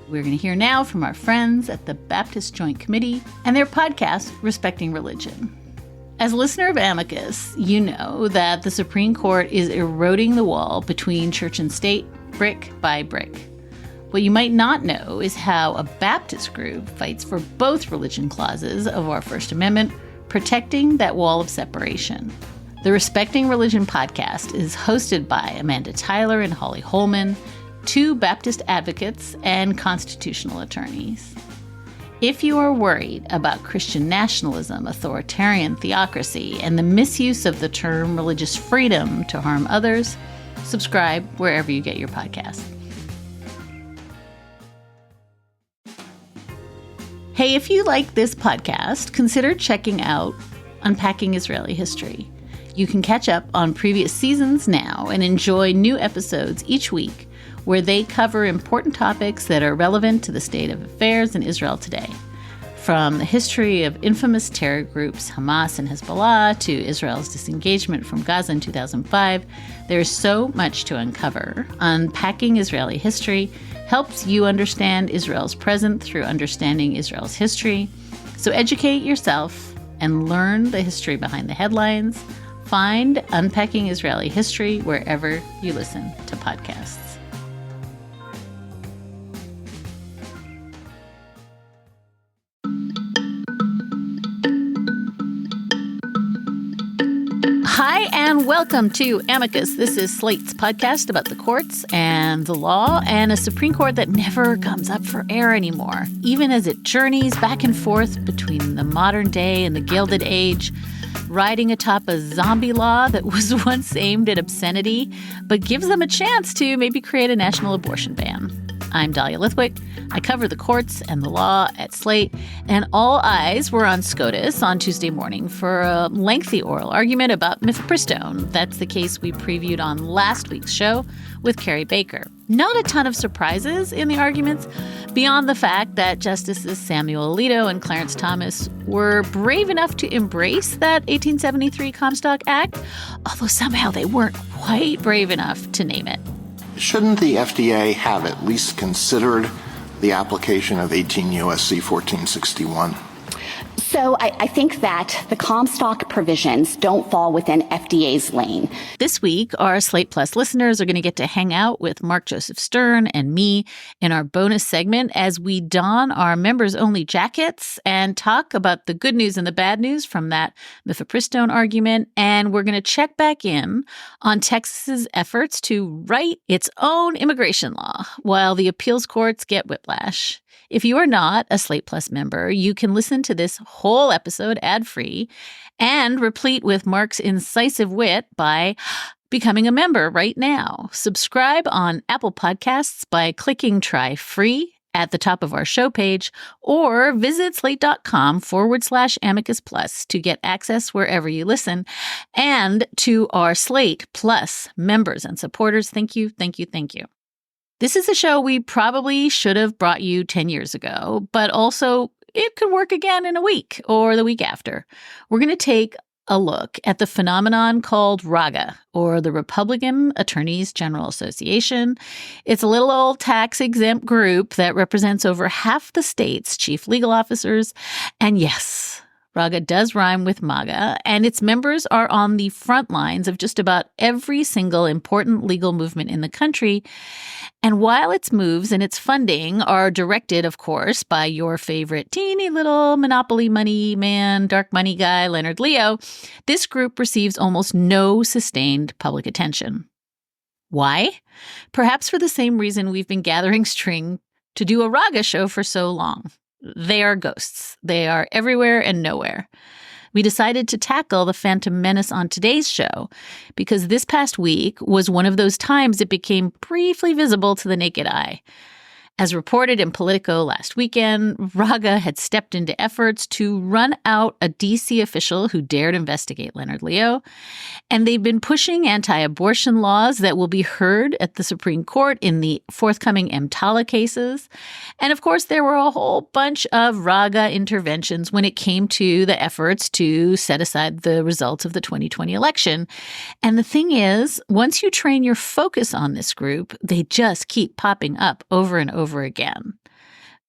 We're going to hear now from our friends at the Baptist Joint Committee and their podcast, Respecting Religion. As a listener of Amicus, you know that the Supreme Court is eroding the wall between church and state, brick by brick. What you might not know is how a Baptist group fights for both religion clauses of our First Amendment, protecting that wall of separation. The Respecting Religion podcast is hosted by Amanda Tyler and Holly Holman, two Baptist advocates and constitutional attorneys. If you are worried about Christian nationalism, authoritarian theocracy, and the misuse of the term religious freedom to harm others, subscribe wherever you get your podcasts. Hey, if you like this podcast, consider checking out Unpacking Israeli History. You can catch up on previous seasons now and enjoy new episodes each week where they cover important topics that are relevant to the state of affairs in Israel today. From the history of infamous terror groups Hamas and Hezbollah to Israel's disengagement from Gaza in 2005, there is so much to uncover. Unpacking Israeli History helps you understand Israel's present through understanding Israel's history. So educate yourself and learn the history behind the headlines. Find Unpacking Israeli History wherever you listen to podcasts. Hi, and welcome to Amicus. This is Slate's podcast about the courts and the law and a Supreme Court that never comes up for air anymore, even as it journeys back and forth between the modern day and the Gilded Age, riding atop a zombie law that was once aimed at obscenity, but gives them a chance to maybe create a national abortion ban. I'm Dahlia Lithwick. I cover the courts and the law at Slate, and all eyes were on SCOTUS on Tuesday morning for a lengthy oral argument about mifepristone. That's the case we previewed on last week's show with Carrie Baker. Not a ton of surprises in the arguments, beyond the fact that Justices Samuel Alito and Clarence Thomas were brave enough to embrace that 1873 Comstock Act, although somehow they weren't quite brave enough to name it. Shouldn't the FDA have at least considered the application of 18 U.S.C. 1461? So I think that the Comstock provisions don't fall within FDA's lane. This week, our Slate Plus listeners are going to get to hang out with Mark Joseph Stern and me in our bonus segment as we don our members-only jackets and talk about the good news and the bad news from that mifepristone argument. And we're going to check back in on Texas's efforts to write its own immigration law while the appeals courts get whiplash. If you are not a Slate Plus member, you can listen to this whole episode ad-free and replete with Mark's incisive wit by becoming a member right now. Subscribe on Apple Podcasts by clicking Try Free at the top of our show page, or visit slate.com/Amicus Plus to get access wherever you listen. And to our Slate Plus members and supporters, thank you, thank you, thank you. This is a show we probably should have brought you 10 years ago, but also it could work again in a week or the week after. We're going to take a look at the phenomenon called RAGA, or the Republican Attorneys General Association. It's a little old tax-exempt group that represents over half the state's chief legal officers. And yes, RAGA does rhyme with MAGA, and its members are on the front lines of just about every single important legal movement in the country. And while its moves and its funding are directed, of course, by your favorite teeny little monopoly money man, dark money guy, Leonard Leo, this group receives almost no sustained public attention. Why? Perhaps for the same reason we've been gathering string to do a RAGA show for so long. They are ghosts. They are everywhere and nowhere. We decided to tackle the Phantom Menace on today's show because this past week was one of those times it became briefly visible to the naked eye. As reported in Politico last weekend, RAGA had stepped into efforts to run out a D.C. official who dared investigate Leonard Leo, and they've been pushing anti-abortion laws that will be heard at the Supreme Court in the forthcoming EMTALA cases. And of course, there were a whole bunch of RAGA interventions when it came to the efforts to set aside the results of the 2020 election. And the thing is, once you train your focus on this group, they just keep popping up over and over again.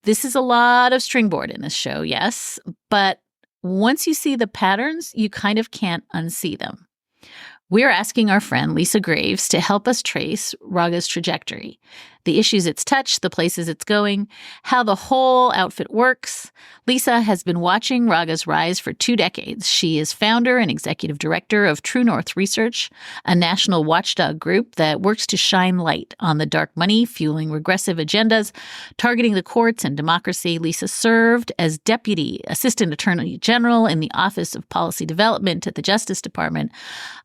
This is a lot of stringboard in this show, yes, but once you see the patterns, you kind of can't unsee them. We're asking our friend Lisa Graves to help us trace RAGA's trajectory, the issues it's touched, the places it's going, how the whole outfit works. Lisa has been watching RAGA's rise for 2 decades. She is founder and executive director of True North Research, a national watchdog group that works to shine light on the dark money fueling regressive agendas, targeting the courts and democracy. Lisa served as Deputy Assistant Attorney General in the Office of Policy Development at the Justice Department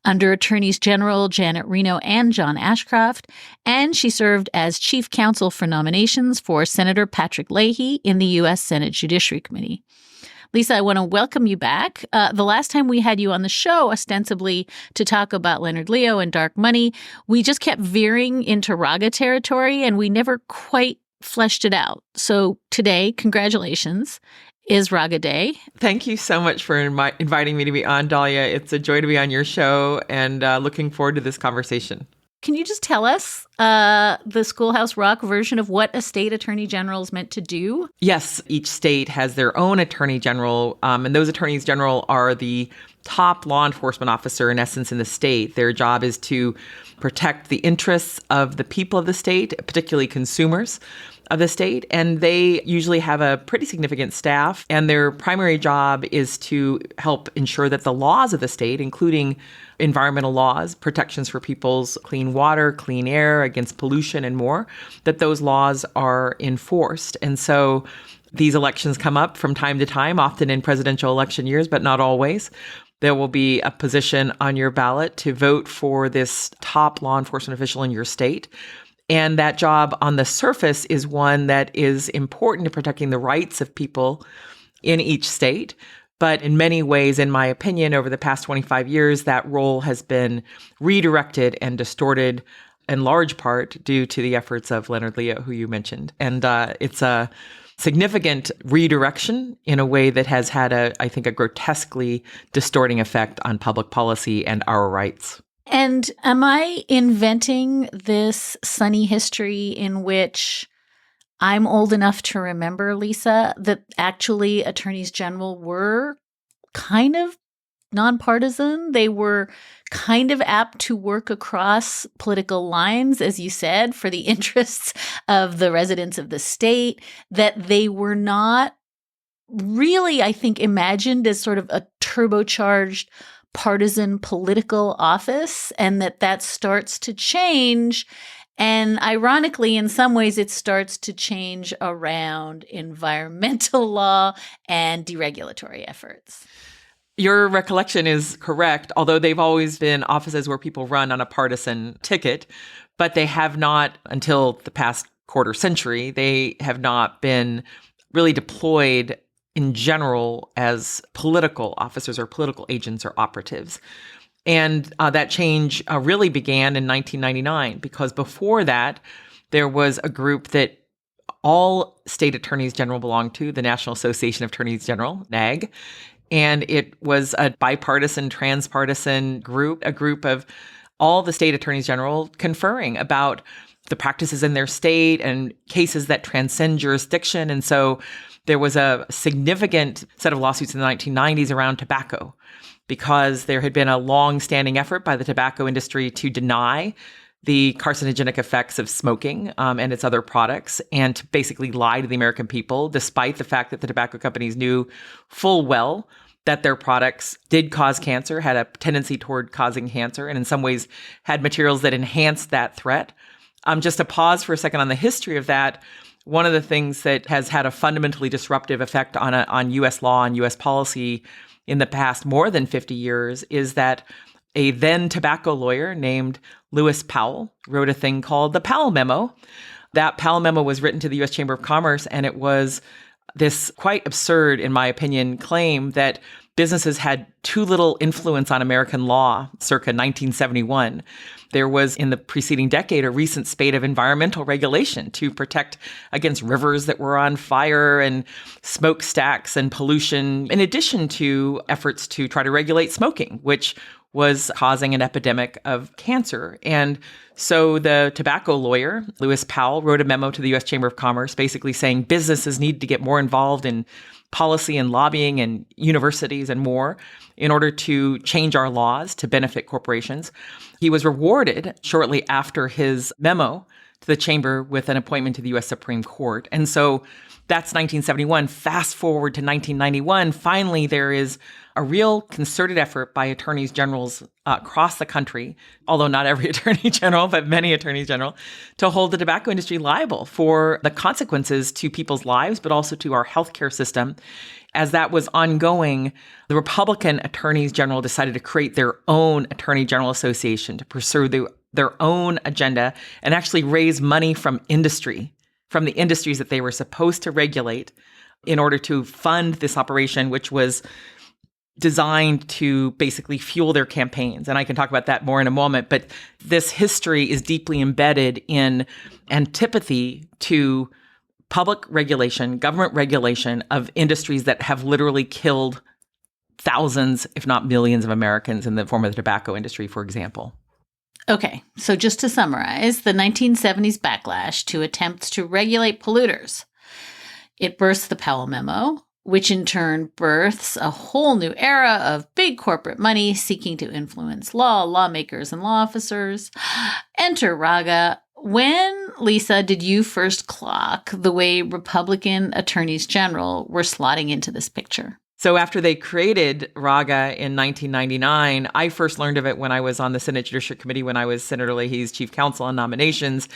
under Attorneys General Janet Reno and John Ashcroft, and she served as Chief Counsel for Nominations for Senator Patrick Leahy in the U.S. Senate Judiciary Committee. Lisa, I want to welcome you back. The last time we had you on the show, ostensibly to talk about Leonard Leo and dark money, we just kept veering into RAGA territory, and we never quite fleshed it out. So today, congratulations, is RAGA Day. Thank you so much for inviting me to be on, Dahlia. It's a joy to be on your show, and looking forward to this conversation. Can you just tell us the Schoolhouse Rock version of what a state attorney general is meant to do? Yes, each state has their own attorney general, and those attorneys general are the top law enforcement officer, in essence, in the state. Their job is to protect the interests of the people of the state, particularly consumers of the state, and they usually have a pretty significant staff, and their primary job is to help ensure that the laws of the state, including environmental laws, protections for people's clean water, clean air, against pollution and more, that those laws are enforced. And so these elections come up from time to time, often in presidential election years, but not always. There will be a position on your ballot to vote for this top law enforcement official in your state. And that job on the surface is one that is important to protecting the rights of people in each state. But in many ways, in my opinion, over the past 25 years, that role has been redirected and distorted in large part due to the efforts of Leonard Leo, who you mentioned. And it's a significant redirection in a way that has had, I think, a grotesquely distorting effect on public policy and our rights. And am I inventing this sunny history in which I'm old enough to remember, Lisa, that actually attorneys general were kind of nonpartisan? They were kind of apt to work across political lines, as you said, for the interests of the residents of the state, that they were not really, I think, imagined as sort of a turbocharged partisan political office, and that starts to change. And ironically, in some ways, it starts to change around environmental law and deregulatory efforts. Your recollection is correct, although they've always been offices where people run on a partisan ticket, but they have not, until the past quarter century, they have not been really deployed in general as political officers or political agents or operatives. And that change really began in 1999, because before that, there was a group that all state attorneys general belonged to, the National Association of Attorneys General, NAG. And it was a bipartisan, transpartisan group, a group of all the state attorneys general conferring about the practices in their state and cases that transcend jurisdiction. And so there was a significant set of lawsuits in the 1990s around tobacco, because there had been a long-standing effort by the tobacco industry to deny the carcinogenic effects of smoking and its other products, and to basically lie to the American people, despite the fact that the tobacco companies knew full well that their products did cause cancer, had a tendency toward causing cancer, and in some ways had materials that enhanced that threat. Just to pause for a second on the history of that, one of the things that has had a fundamentally disruptive effect on U.S. law and U.S. policy in the past more than 50 years is that a then tobacco lawyer named Lewis Powell wrote a thing called the Powell Memo. That Powell Memo was written to the U.S. Chamber of Commerce, and it was this quite absurd, in my opinion, claim that businesses had too little influence on American law circa 1971. There was, in the preceding decade, a recent spate of environmental regulation to protect against rivers that were on fire and smokestacks and pollution, in addition to efforts to try to regulate smoking, which was causing an epidemic of cancer. And so the tobacco lawyer, Lewis Powell, wrote a memo to the U.S. Chamber of Commerce basically saying businesses need to get more involved in policy and lobbying and universities and more in order to change our laws to benefit corporations. He was rewarded shortly after his memo to the chamber with an appointment to the U.S. Supreme Court. And so that's 1971. Fast forward to 1991. Finally, there is a real concerted effort by attorneys generals across the country, although not every attorney general, but many attorneys general, to hold the tobacco industry liable for the consequences to people's lives, but also to our healthcare system. As that was ongoing, the Republican attorneys general decided to create their own attorney general association to pursue their own agenda and actually raise money from industry, from the industries that they were supposed to regulate in order to fund this operation, which was designed to basically fuel their campaigns. And I can talk about that more in a moment. But this history is deeply embedded in antipathy to public regulation, government regulation of industries that have literally killed thousands, if not millions of Americans in the form of the tobacco industry, for example. Okay, so just to summarize, the 1970s backlash to attempts to regulate polluters. It births the Powell Memo, which in turn births a whole new era of big corporate money seeking to influence law, lawmakers, and law officers. Enter RAGA. When, Lisa, did you first clock the way Republican attorneys general were slotting into this picture? So after they created RAGA in 1999, I first learned of it when I was on the Senate Judiciary Committee when I was Senator Leahy's chief counsel on nominations.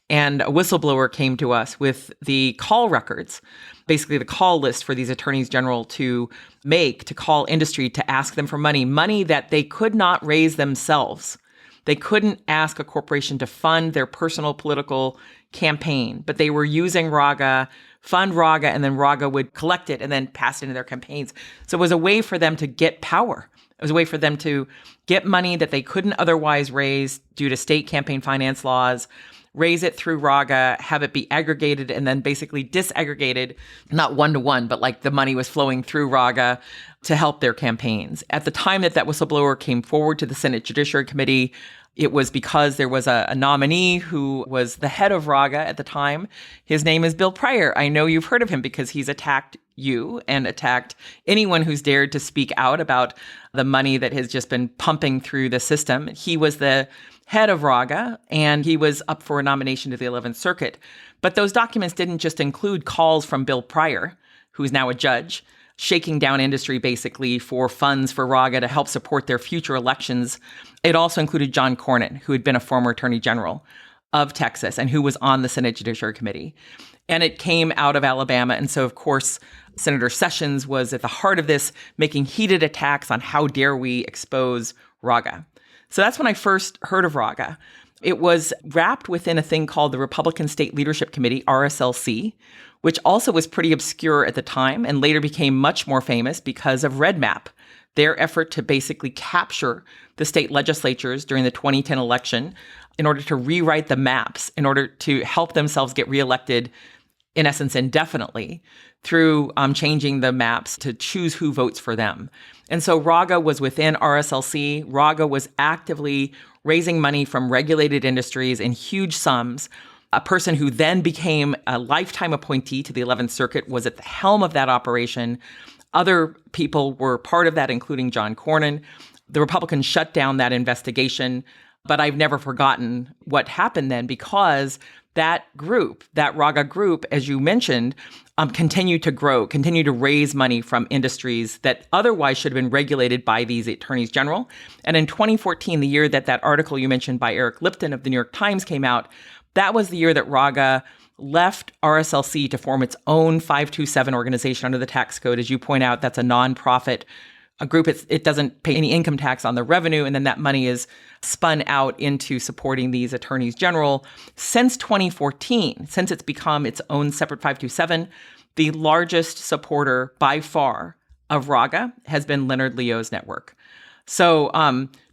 And a whistleblower came to us with the call records, basically the call list for these attorneys general to make, to call industry, to ask them for money that they could not raise themselves. They couldn't ask a corporation to fund their personal political campaign, but they were using RAGA, fund RAGA, and then RAGA would collect it and then pass it into their campaigns. So it was a way for them to get power. It was a way for them to get money that they couldn't otherwise raise due to state campaign finance laws, raise it through RAGA, have it be aggregated and then basically disaggregated, not one-to-one, but like the money was flowing through RAGA to help their campaigns. At the time that whistleblower came forward to the Senate Judiciary Committee, it was because there was a nominee who was the head of RAGA at the time. His name is Bill Pryor. I know you've heard of him because he's attacked you and attacked anyone who's dared to speak out about the money that has just been pumping through the system. He was the head of RAGA, and he was up for a nomination to the 11th Circuit. But those documents didn't just include calls from Bill Pryor, who's now a judge, shaking down industry basically for funds for RAGA to help support their future elections. It also included John Cornyn, who had been a former attorney general of Texas and who was on the Senate Judiciary Committee. And it came out of Alabama. And so, of course, Senator Sessions was at the heart of this, making heated attacks on how dare we expose RAGA. So that's when I first heard of RAGA. It was wrapped within a thing called the Republican State Leadership Committee, RSLC, which also was pretty obscure at the time and later became much more famous because of RedMap, their effort to basically capture the state legislatures during the 2010 election in order to rewrite the maps, in order to help themselves get reelected, in essence, indefinitely through changing the maps to choose who votes for them. And so RAGA was within RSLC. RAGA was actively raising money from regulated industries in huge sums. A person who then became a lifetime appointee to the 11th Circuit was at the helm of that operation. Other people were part of that, including John Cornyn. The Republicans shut down that investigation, but I've never forgotten what happened then because that group, that RAGA group, as you mentioned, continued to grow, continued to raise money from industries that otherwise should have been regulated by these attorneys general. And in 2014, the year that article you mentioned by Eric Lipton of the New York Times came out, that was the year that RAGA left RSLC to form its own 527 organization under the tax code. As you point out, that's a nonprofit a group. It doesn't pay any income tax on the revenue, and then that money is spun out into supporting these attorneys general. Since 2014, since it's become its own separate 527, the largest supporter by far of RAGA has been Leonard Leo's network. So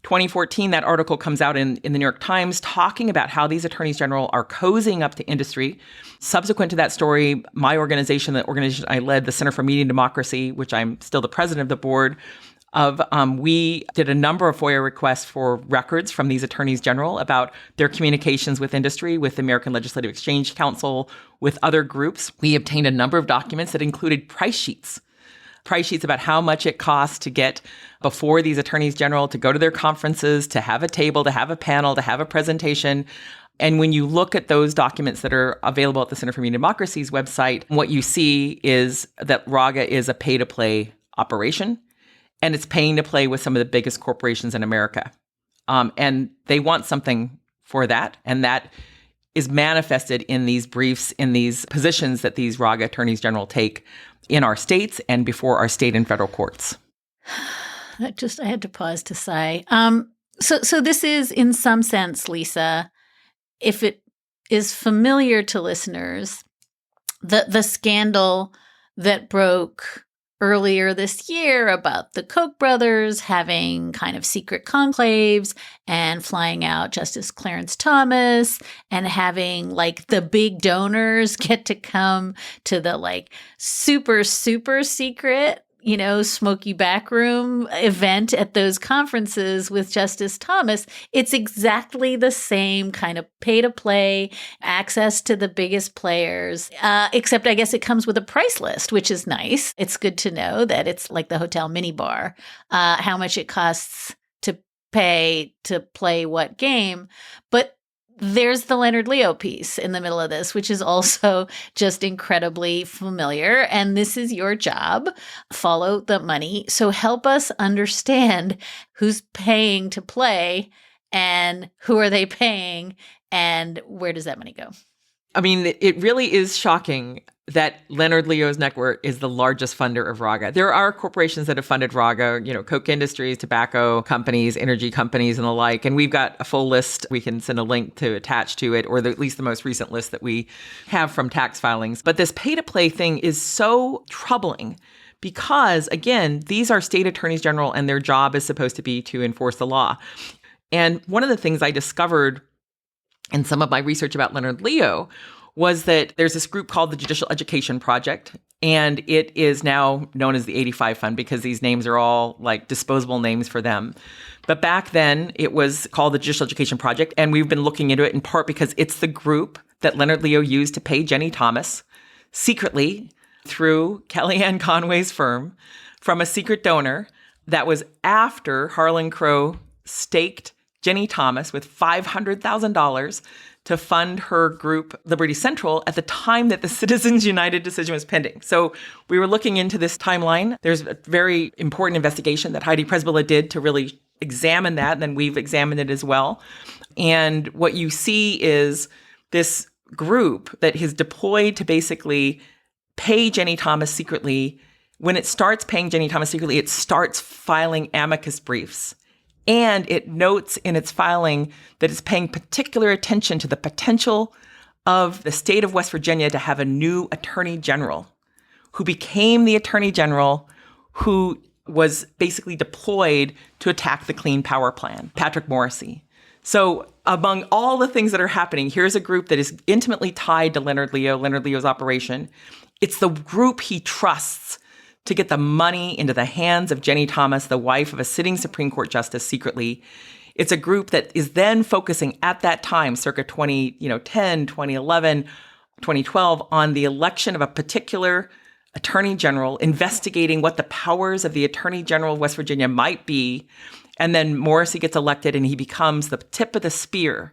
2014, that article comes out in the New York Times talking about how these attorneys general are cozying up to industry. Subsequent to that story, my organization, the organization I led, the Center for Media and Democracy, which I'm still the president of the board, we did a number of FOIA requests for records from these attorneys general about their communications with industry, with the American Legislative Exchange Council, with other groups. We obtained a number of documents that included price sheets about how much it costs to get before these attorneys general, to go to their conferences, to have a table, to have a panel, to have a presentation. And when you look at those documents that are available at the Center for Media Democracy's website, what you see is that RAGA is a pay-to-play operation, and it's paying to play with some of the biggest corporations in America. And they want something for that, and that is manifested in these briefs, in these positions that these RAGA attorneys general take in our states and before our state and federal courts. I had to pause to sigh. So this is, in some sense, Lisa, if it is familiar to listeners, the scandal that broke earlier this year about the Koch brothers having kind of secret conclaves and flying out Justice Clarence Thomas and having like the big donors get to come to the like super, super secret, smoky backroom event at those conferences with Justice Thomas. It's exactly the same kind of pay to play, access to the biggest players, except I guess it comes with a price list, which is nice. It's good to know that it's like the hotel minibar, how much it costs to pay to play what game. But there's the Leonard Leo piece in the middle of this, which is also just incredibly familiar. And this is your job. Follow the money. So help us understand who's paying to play and who are they paying and where does that money go? I mean, it really is shocking that Leonard Leo's network is the largest funder of RAGA. There are corporations that have funded RAGA, Coke Industries, tobacco companies, energy companies, and the like. And we've got a full list. We can send a link to attach to it, or at least the most recent list that we have from tax filings. But this pay-to-play thing is so troubling because, again, these are state attorneys general, and their job is supposed to be to enforce the law. And one of the things I discovered in some of my research about Leonard Leo was that there's this group called the Judicial Education Project, and it is now known as the 85 Fund because these names are all like disposable names for them. But back then, it was called the Judicial Education Project, and we've been looking into it in part because it's the group that Leonard Leo used to pay Jenny Thomas secretly through Kellyanne Conway's firm from a secret donor that was after Harlan Crow staked Jenny Thomas with $500,000 to fund her group, Liberty Central, at the time that the Citizens United decision was pending. So we were looking into this timeline. There's a very important investigation that Heidi Presbilla did to really examine that, and then we've examined it as well. And what you see is this group that is deployed to basically pay Jenny Thomas secretly. When it starts paying Jenny Thomas secretly, it starts filing amicus briefs. And it notes in its filing that it's paying particular attention to the potential of the state of West Virginia to have a new attorney general who became the attorney general who was basically deployed to attack the Clean Power Plan, Patrick Morrisey. So among all the things that are happening, here's a group that is intimately tied to Leonard Leo's operation. It's the group he trusts to get the money into the hands of Jenny Thomas, the wife of a sitting Supreme Court justice, secretly. It's a group that is then focusing at that time, circa 2010, 2011, 2012, on the election of a particular attorney general, investigating what the powers of the attorney general of West Virginia might be. And then Morrisey gets elected and he becomes the tip of the spear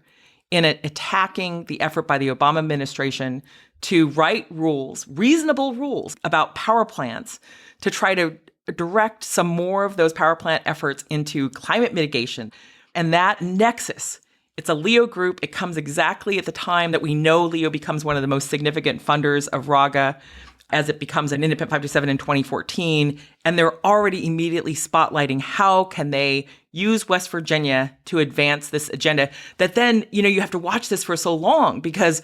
in attacking the effort by the Obama administration to write rules, reasonable rules about power plants to try to direct some more of those power plant efforts into climate mitigation. And that nexus, it's a Leo group. It comes exactly at the time that we know Leo becomes one of the most significant funders of RAGA as it becomes an independent 527 in 2014. And they're already immediately spotlighting how can they use West Virginia to advance this agenda that then, you have to watch this for so long because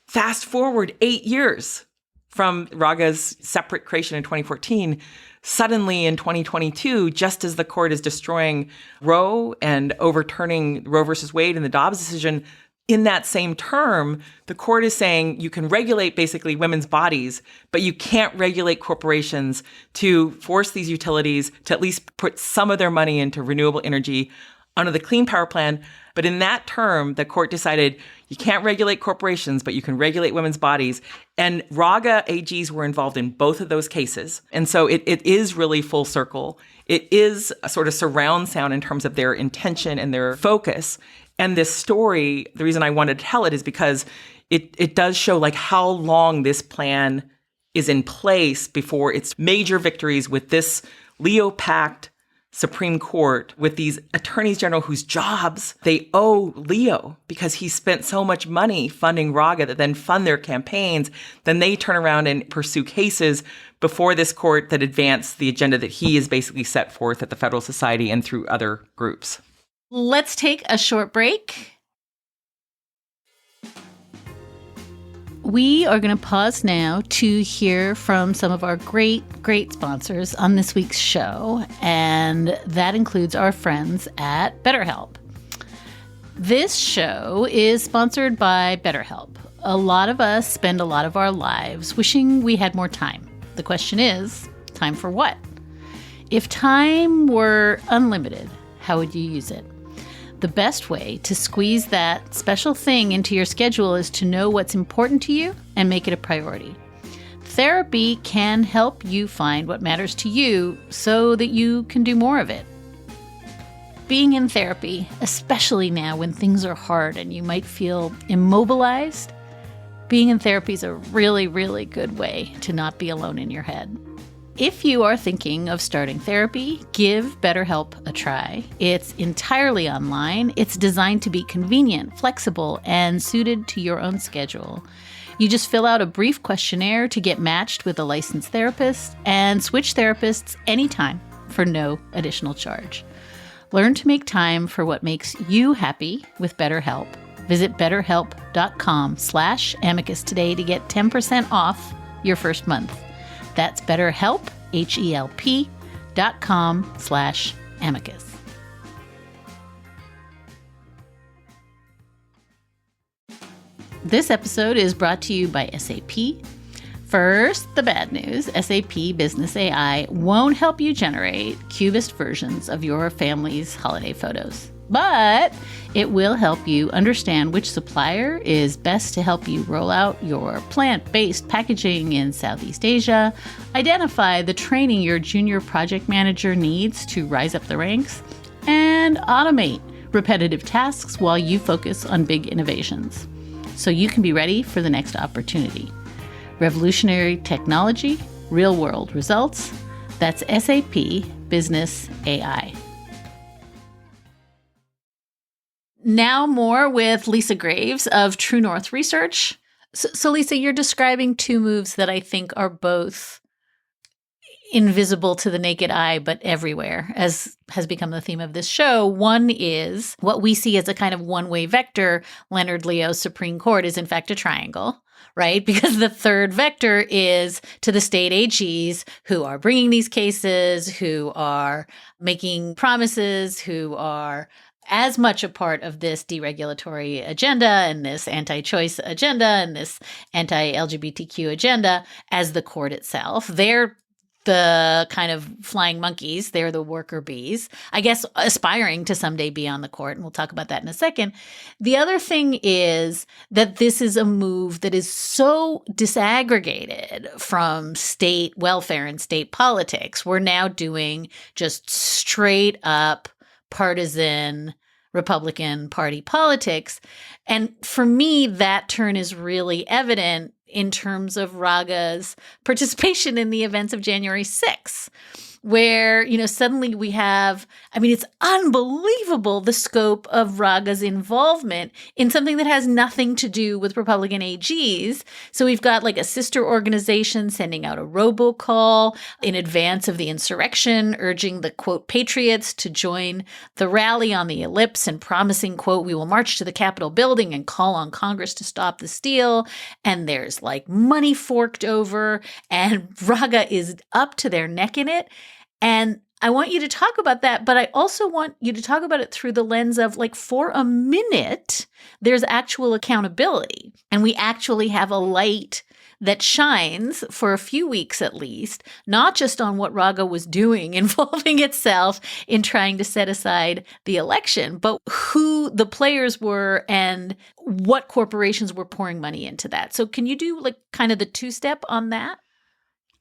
fast forward 8 years from RAGA's separate creation in 2014, suddenly in 2022, just as the court is destroying Roe and overturning Roe versus Wade and the Dobbs decision, In that same term, the court is saying you can regulate basically women's bodies, but you can't regulate corporations to force these utilities to at least put some of their money into renewable energy under the Clean Power Plan. But in that term, the court decided you can't regulate corporations, but you can regulate women's bodies. And RAGA AGs were involved in both of those cases. And so it is really full circle. It is a sort of surround sound in terms of their intention and their focus. And this story, the reason I wanted to tell it is because it does show like how long this plan is in place before its major victories with this Leo-packed Supreme Court, with these attorneys general whose jobs they owe Leo because he spent so much money funding RAGA that then fund their campaigns. Then they turn around and pursue cases before this court that advance the agenda that he has basically set forth at the Federal Society and through other groups. Let's take a short break. We are going to pause now to hear from some of our great sponsors on this week's show, and that includes our friends at BetterHelp. This show is sponsored by BetterHelp. A lot of us spend a lot of our lives wishing we had more time. The question is, time for what? If time were unlimited, how would you use it? The best way to squeeze that special thing into your schedule is to know what's important to you and make it a priority. Therapy can help you find what matters to you so that you can do more of it. Being in therapy, especially now when things are hard and you might feel immobilized, being in therapy is a really, really good way to not be alone in your head. If you are thinking of starting therapy, give BetterHelp a try. It's entirely online. It's designed to be convenient, flexible, and suited to your own schedule. You just fill out a brief questionnaire to get matched with a licensed therapist and switch therapists anytime for no additional charge. Learn to make time for what makes you happy with BetterHelp. Visit betterhelp.com/amicus today to get 10% off your first month. That's BetterHelp, HELP.com/amicus. This episode is brought to you by SAP. First, the bad news. SAP Business AI won't help you generate cubist versions of your family's holiday photos. But it will help you understand which supplier is best to help you roll out your plant-based packaging in Southeast Asia, identify the training your junior project manager needs to rise up the ranks, and automate repetitive tasks while you focus on big innovations, so you can be ready for the next opportunity. Revolutionary technology, real-world results. That's SAP Business AI. Now more with Lisa Graves of True North Research. So Lisa, you're describing two moves that I think are both invisible to the naked eye, but everywhere, as has become the theme of this show. One is what we see as a kind of one-way vector. Leonard Leo Supreme Court is in fact a triangle, right? Because the third vector is to the state AGs who are bringing these cases, who are making promises, who are as much a part of this deregulatory agenda and this anti-choice agenda and this anti-LGBTQ agenda as the court itself. They're the kind of flying monkeys. They're the worker bees, I guess, aspiring to someday be on the court. And we'll talk about that in a second. The other thing is that this is a move that is so disaggregated from state welfare and state politics. We're now doing just straight up partisan Republican Party politics. And for me, that turn is really evident in terms of RAGA's participation in the events of January 6th, where, suddenly we have, it's unbelievable the scope of RAGA's involvement in something that has nothing to do with Republican AGs. So we've got like a sister organization sending out a robocall in advance of the insurrection, urging the, quote, patriots to join the rally on the ellipse and promising, quote, we will march to the Capitol building and call on Congress to stop the steal. And there's like money forked over and RAGA is up to their neck in it. And I want you to talk about that, but I also want you to talk about it through the lens of like, for a minute, there's actual accountability, and we actually have a light that shines for a few weeks at least, not just on what RAGA was doing, involving itself in trying to set aside the election, but who the players were and what corporations were pouring money into that. So can you do like kind of the two-step on that?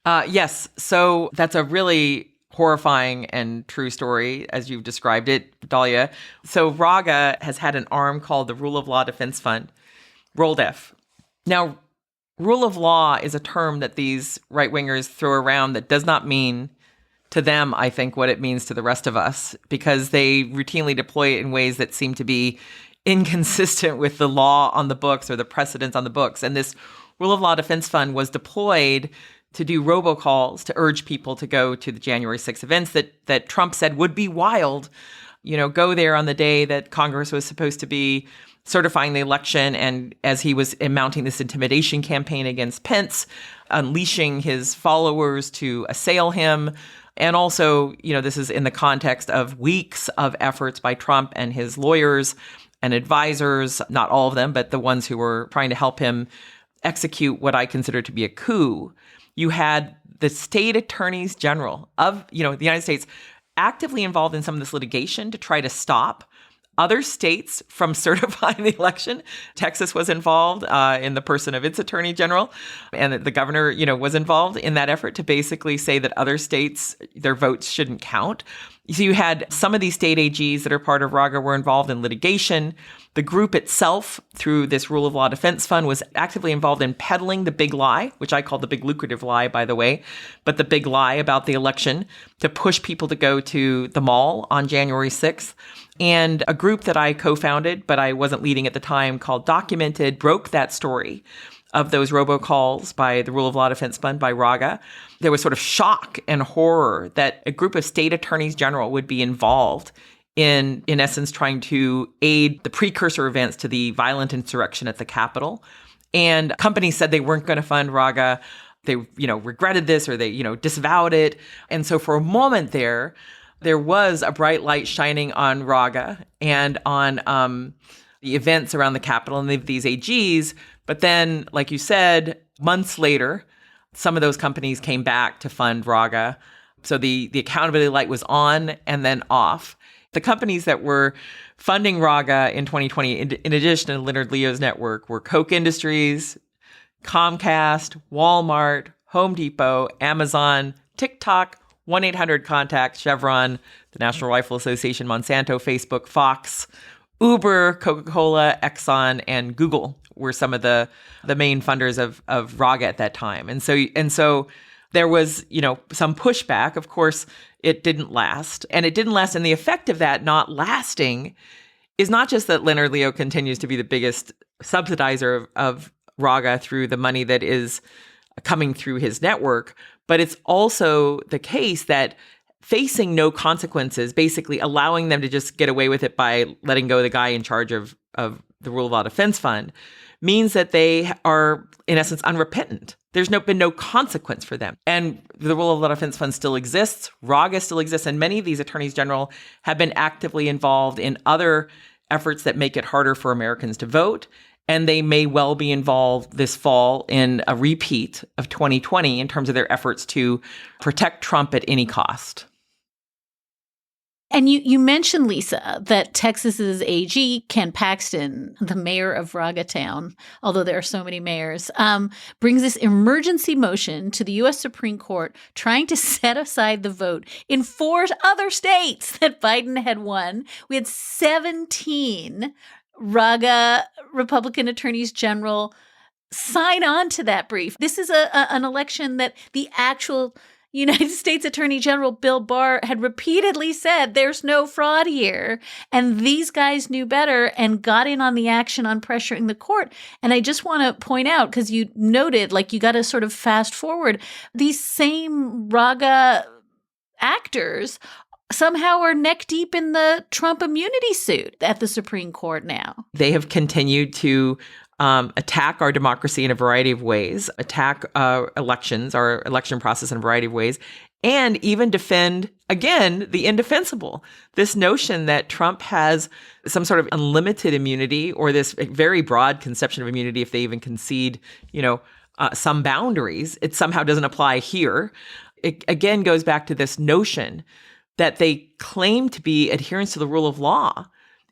Yes. So that's a really horrifying and true story, as you've described it, Dahlia. So RAGA has had an arm called the Rule of Law Defense Fund, ROLDEF. Now, rule of law is a term that these right-wingers throw around that does not mean to them, I think, what it means to the rest of us, because they routinely deploy it in ways that seem to be inconsistent with the law on the books or the precedents on the books. And this Rule of Law Defense Fund was deployed to do robocalls to urge people to go to the January 6th events that Trump said would be wild. You know, go there on the day that Congress was supposed to be certifying the election, and as he was mounting this intimidation campaign against Pence, unleashing his followers to assail him. And also, you know, this is in the context of weeks of efforts by Trump and his lawyers and advisors, not all of them, but the ones who were trying to help him execute what I consider to be a coup. You had the state attorneys general of, the United States actively involved in some of this litigation to try to stop other states from certifying the election. Texas was involved in the person of its attorney general, and the governor, was involved in that effort to basically say that other states, their votes shouldn't count. So you had some of these state AGs that are part of RAGA were involved in litigation. The group itself, through this Rule of Law Defense Fund, was actively involved in peddling the big lie, which I call the big lucrative lie, by the way, but the big lie about the election to push people to go to the mall on January 6th. And a group that I co-founded, but I wasn't leading at the time, called Documented, broke that story of those robocalls by the Rule of Law Defense Fund, by RAGA. There was sort of shock and horror that a group of state attorneys general would be involved in essence, trying to aid the precursor events to the violent insurrection at the Capitol. And companies said they weren't going to fund RAGA. They, regretted this, or they, disavowed it. And so for a moment there was a bright light shining on RAGA and on the events around the Capitol and these AGs. But then, like you said, months later, some of those companies came back to fund RAGA. So the accountability light was on and then off. The companies that were funding RAGA in 2020, in addition to Leonard Leo's network, were Koch Industries, Comcast, Walmart, Home Depot, Amazon, TikTok, 1-800-CONTACT, Chevron, the National Rifle Association, Monsanto, Facebook, Fox, Uber, Coca-Cola, Exxon, and Google were some of the main funders of RAGA at that time. And so there was, some pushback. Of course, it didn't last. And it didn't last. And the effect of that not lasting is not just that Leonard Leo continues to be the biggest subsidizer of RAGA through the money that is coming through his network, but it's also the case that facing no consequences, basically allowing them to just get away with it by letting go of the guy in charge of the Rule of Law Defense Fund, means that they are, in essence, unrepentant. There's been no consequence for them. And the Rule of Law Defense Fund still exists. RAGA still exists. And many of these attorneys general have been actively involved in other efforts that make it harder for Americans to vote. And they may well be involved this fall in a repeat of 2020 in terms of their efforts to protect Trump at any cost. And you mentioned, Lisa, that Texas's AG, Ken Paxton, the mayor of RAGA Town, although there are so many mayors, brings this emergency motion to the U.S. Supreme Court trying to set aside the vote in 4 other states that Biden had won. We had 17 RAGA Republican attorneys general sign on to that brief. This is an election that the actual United States Attorney General Bill Barr had repeatedly said there's no fraud here. And these guys knew better and got in on the action on pressuring the court. And I just want to point out, because you noted, like, you got to sort of fast forward, these same RAGA actors somehow are neck deep in the Trump immunity suit at the Supreme Court now. They have continued to attack our democracy in a variety of ways, attack elections, our election process in a variety of ways, and even defend, again, the indefensible. This notion that Trump has some sort of unlimited immunity, or this very broad conception of immunity if they even concede, some boundaries, it somehow doesn't apply here. It again goes back to this notion that they claim to be adherents to the rule of law.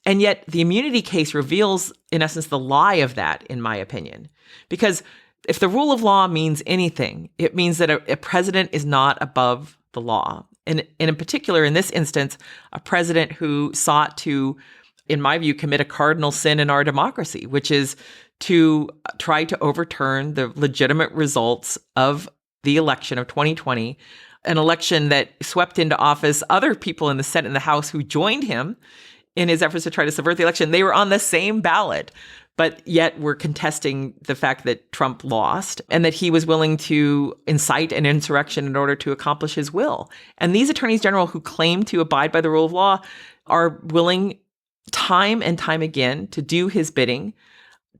And yet the immunity case reveals, in essence, the lie of that, in my opinion. Because if the rule of law means anything, it means that a president is not above the law. And in particular, in this instance, a president who sought to, in my view, commit a cardinal sin in our democracy, which is to try to overturn the legitimate results of the election of 2020, an election that swept into office other people in the Senate and the House who joined him in his efforts to try to subvert the election. They were on the same ballot, but yet were contesting the fact that Trump lost and that he was willing to incite an insurrection in order to accomplish his will. And these attorneys general who claim to abide by the rule of law are willing time and time again to do his bidding,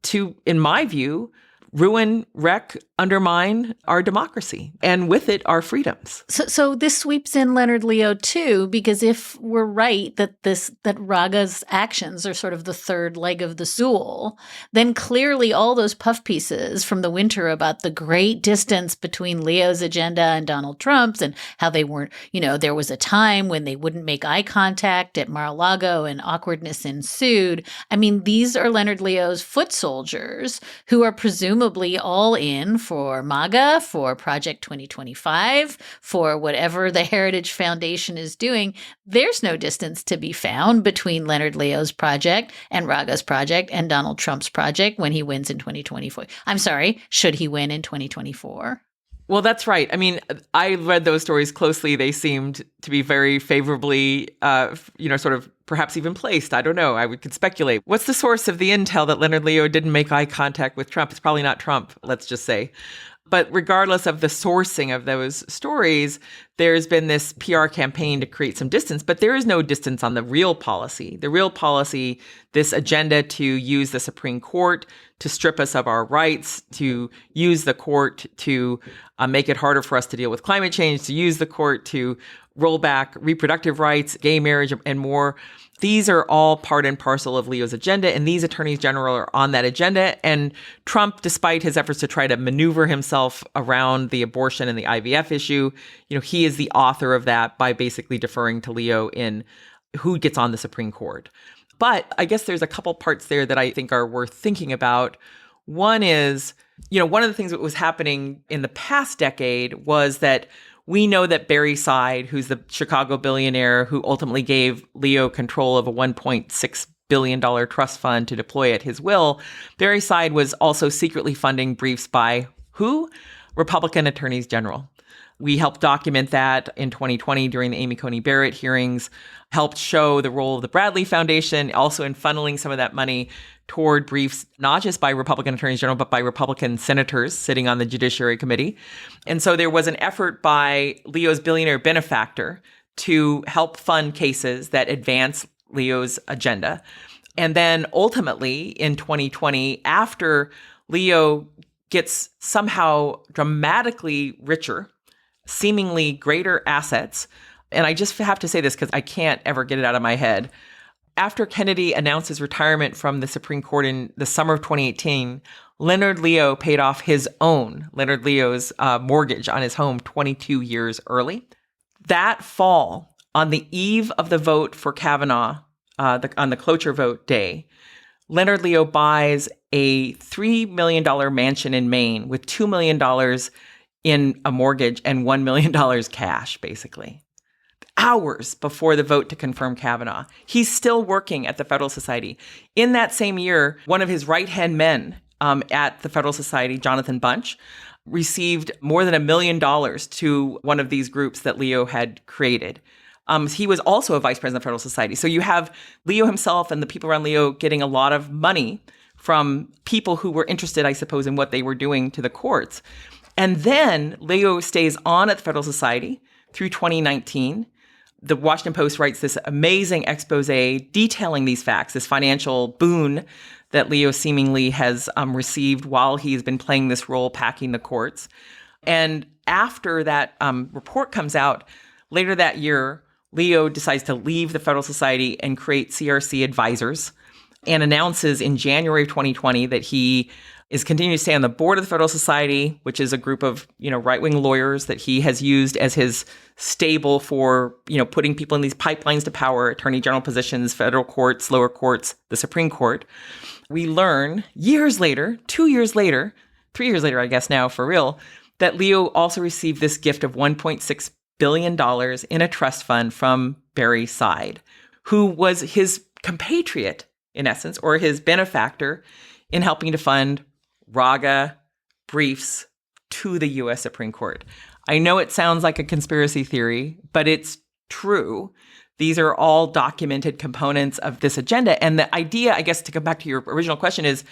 to, in my view, ruin, wreck, undermine our democracy, and with it, our freedoms. So this sweeps in Leonard Leo too, because if we're right that RAGA's actions are sort of the third leg of the stool, then clearly all those puff pieces from the winter about the great distance between Leo's agenda and Donald Trump's, and how they weren't, there was a time when they wouldn't make eye contact at Mar-a-Lago and awkwardness ensued. I mean, these are Leonard Leo's foot soldiers who are presumably all in for MAGA, for Project 2025, for whatever the Heritage Foundation is doing. There's no distance to be found between Leonard Leo's project and RAGA's project and Donald Trump's project when he wins in 2024. I'm sorry, should he win in 2024? Well, that's right. I mean, I read those stories closely. They seemed to be very favorably, sort of perhaps even placed. I don't know. I could speculate. What's the source of the intel that Leonard Leo didn't make eye contact with Trump? It's probably not Trump, let's just say. But regardless of the sourcing of those stories, there's been this PR campaign to create some distance, but there is no distance on the real policy. The real policy, this agenda to use the Supreme Court to strip us of our rights, to use the court to make it harder for us to deal with climate change, to use the court to roll back reproductive rights, gay marriage, and more. These are all part and parcel of Leo's agenda, and these attorneys general are on that agenda. And Trump, despite his efforts to try to maneuver himself around the abortion and the IVF issue, he is the author of that by basically deferring to Leo in who gets on the Supreme Court. But I guess there's a couple parts there that I think are worth thinking about. One is, one of the things that was happening in the past decade was that we know that Barry Seid, who's the Chicago billionaire who ultimately gave Leo control of a $1.6 billion trust fund to deploy at his will, Barry Seid was also secretly funding briefs by who? Republican attorneys general. We helped document that in 2020 during the Amy Coney Barrett hearings, helped show the role of the Bradley Foundation, also in funneling some of that money toward briefs, not just by Republican attorneys general, but by Republican senators sitting on the Judiciary Committee. And so there was an effort by Leo's billionaire benefactor to help fund cases that advance Leo's agenda. And then ultimately in 2020, after Leo gets somehow dramatically richer, seemingly greater assets, and I just have to say this because I can't ever get it out of my head. After Kennedy announced his retirement from the Supreme Court in the summer of 2018, Leonard Leo paid off Leonard Leo's mortgage on his home 22 years early. That fall, on the eve of the vote for Kavanaugh, on the cloture vote day, Leonard Leo buys a $3 million mansion in Maine with $2 million in a mortgage and $1 million cash, basically. Hours before the vote to confirm Kavanaugh. He's still working at the Federal Society. In that same year, one of his right-hand men at the Federal Society, Jonathan Bunch, received more than $1 million to one of these groups that Leo had created. He was also a vice president of the Federal Society. So you have Leo himself and the people around Leo getting a lot of money from people who were interested, I suppose, in what they were doing to the courts. And then Leo stays on at the Federal Society through 2019, the Washington Post writes this amazing expose detailing these facts, this financial boon that Leo seemingly has received while he's been playing this role packing the courts. And after that report comes out, later that year, Leo decides to leave the Federal Society and create CRC Advisors and announces in January of 2020 that he is continuing to stay on the board of the Federal Society, which is a group of, right-wing lawyers that he has used as his stable for, putting people in these pipelines to power, attorney general positions, federal courts, lower courts, the Supreme Court. We learn years later, 2 years later, 3 years later, I guess now for real, that Leo also received this gift of $1.6 billion in a trust fund from Barry Side, who was his compatriot, in essence, or his benefactor in helping to fund RAGA briefs to the U.S. Supreme Court. I know it sounds like a conspiracy theory, but it's true. These are all documented components of this agenda. And the idea, I guess, to come back to your original question is,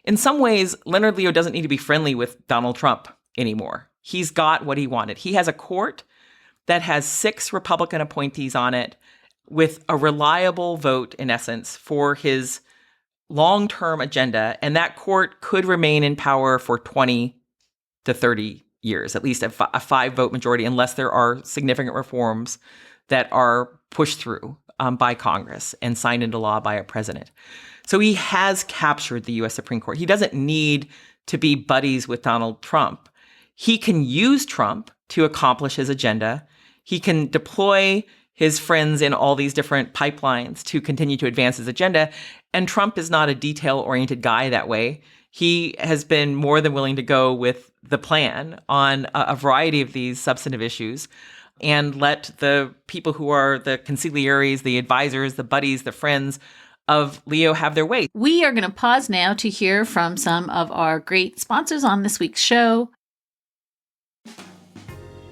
in some ways, Leonard Leo doesn't need to be friendly with Donald Trump anymore. He's got what he wanted. He has a court that has 6 Republican appointees on it with a reliable vote, in essence, for his long-term agenda. And that court could remain in power for 20 to 30 years, at least a 5-vote majority, unless there are significant reforms that are pushed through by Congress and signed into law by a president. So he has captured the U.S. Supreme Court. He doesn't need to be buddies with Donald Trump. He can use Trump to accomplish his agenda. He can deploy his friends in all these different pipelines to continue to advance his agenda. And Trump is not a detail-oriented guy that way. He has been more than willing to go with the plan on a variety of these substantive issues and let the people who are the consiglieres, the advisors, the buddies, the friends of Leo have their way. We are going to pause now to hear from some of our great sponsors on this week's show.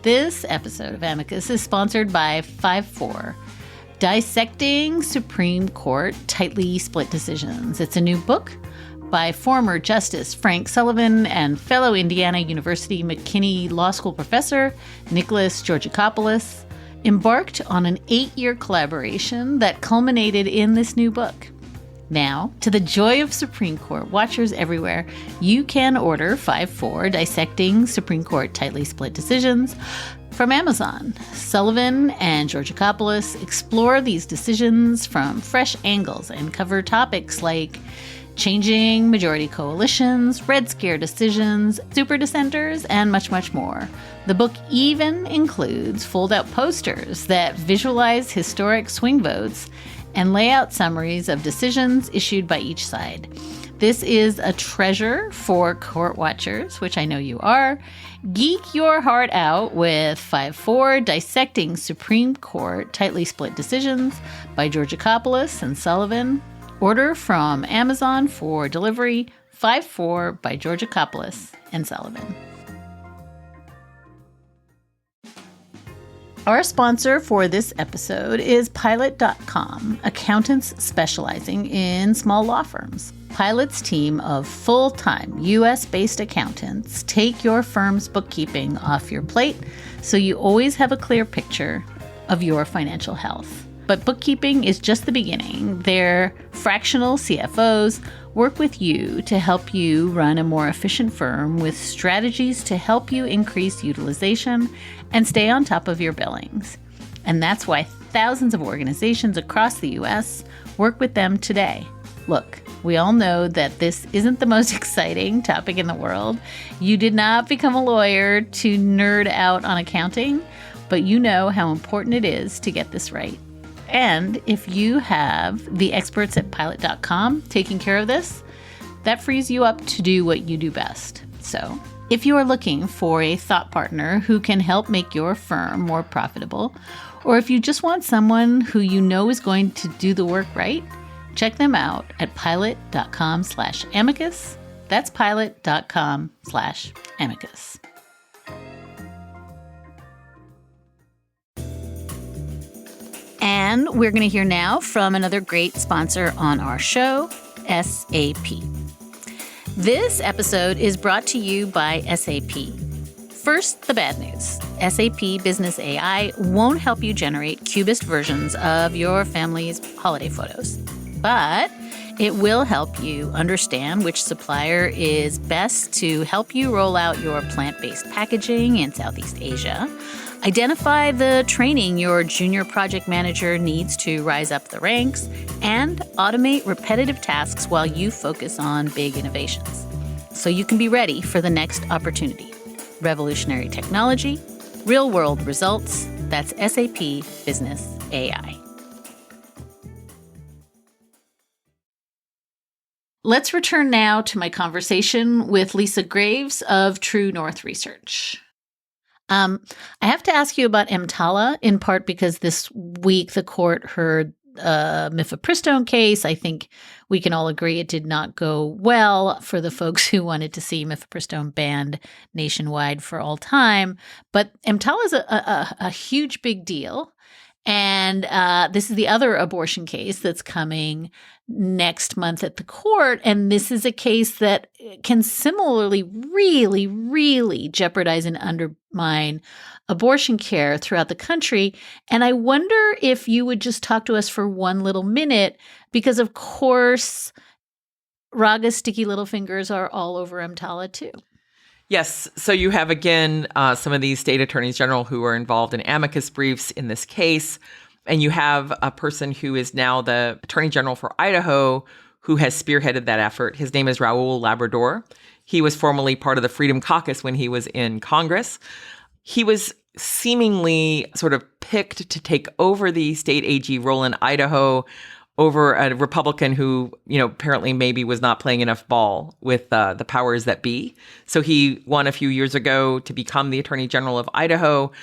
This episode of Amicus is sponsored by 5-4, Dissecting Supreme Court Tightly Split Decisions. It's a new book by former Justice Frank Sullivan and fellow Indiana University McKinney Law School professor Nicholas Georgakopoulos, embarked on an 8-year collaboration that culminated in this new book. Now, to the joy of Supreme Court watchers everywhere, you can order 5-4 Dissecting Supreme Court Tightly Split Decisions from Amazon. Sullivan and Georgakopoulos explore these decisions from fresh angles and cover topics like changing majority coalitions, Red Scare decisions, super dissenters, and much, much more. The book even includes fold-out posters that visualize historic swing votes and lay out summaries of decisions issued by each side. This is a treasure for court watchers, which I know you are. Geek your heart out with 5-4 Dissecting Supreme Court Tightly Split Decisions by Georgakopoulos and Sullivan. Order from Amazon for delivery. 5-4 by Georgakopoulos and Sullivan. Our sponsor for this episode is Pilot.com, accountants specializing in small law firms. Pilot's team of full-time U.S.-based accountants take your firm's bookkeeping off your plate so you always have a clear picture of your financial health. But bookkeeping is just the beginning. Their fractional CFOs work with you to help you run a more efficient firm with strategies to help you increase utilization and stay on top of your billings. And that's why thousands of organizations across the U.S. work with them today. Look, we all know that this isn't the most exciting topic in the world. You did not become a lawyer to nerd out on accounting, but you know how important it is to get this right. And if you have the experts at Pilot.com taking care of this, that frees you up to do what you do best. So, if you are looking for a thought partner who can help make your firm more profitable, or if you just want someone who you know is going to do the work right, check them out at pilot.com/amicus. That's pilot.com/amicus. And we're going to hear now from another great sponsor on our show, SAP. This episode is brought to you by SAP. First, the bad news. SAP Business AI won't help you generate cubist versions of your family's holiday photos, but it will help you understand which supplier is best to help you roll out your plant-based packaging in Southeast Asia, identify the training your junior project manager needs to rise up the ranks, and automate repetitive tasks while you focus on big innovations. So you can be ready for the next opportunity. Revolutionary technology, real-world results. That's SAP Business AI. Let's return now to my conversation with Lisa Graves of True North Research. I have to ask you about EMTALA, in part because this week the court heard a mifepristone case. I think we can all agree it did not go well for the folks who wanted to see mifepristone banned nationwide for all time. But EMTALA is a huge big deal. And this is the other abortion case that's coming next month at the court. And this is a case that can similarly really, really jeopardize and undermine abortion care throughout the country. And I wonder if you would just talk to us for one little minute, because of course, RAGA sticky little fingers are all over EMTALA too. Yes. So you have, again, some of these state attorneys general who are involved in amicus briefs in this case. And you have a person who is now the attorney general for Idaho who has spearheaded that effort. His name is Raul Labrador. He was formerly part of the Freedom Caucus when he was in Congress. He was seemingly sort of picked to take over the state AG role in Idaho over a Republican who, apparently maybe was not playing enough ball with the powers that be. So he won a few years ago to become the Attorney General of Idaho,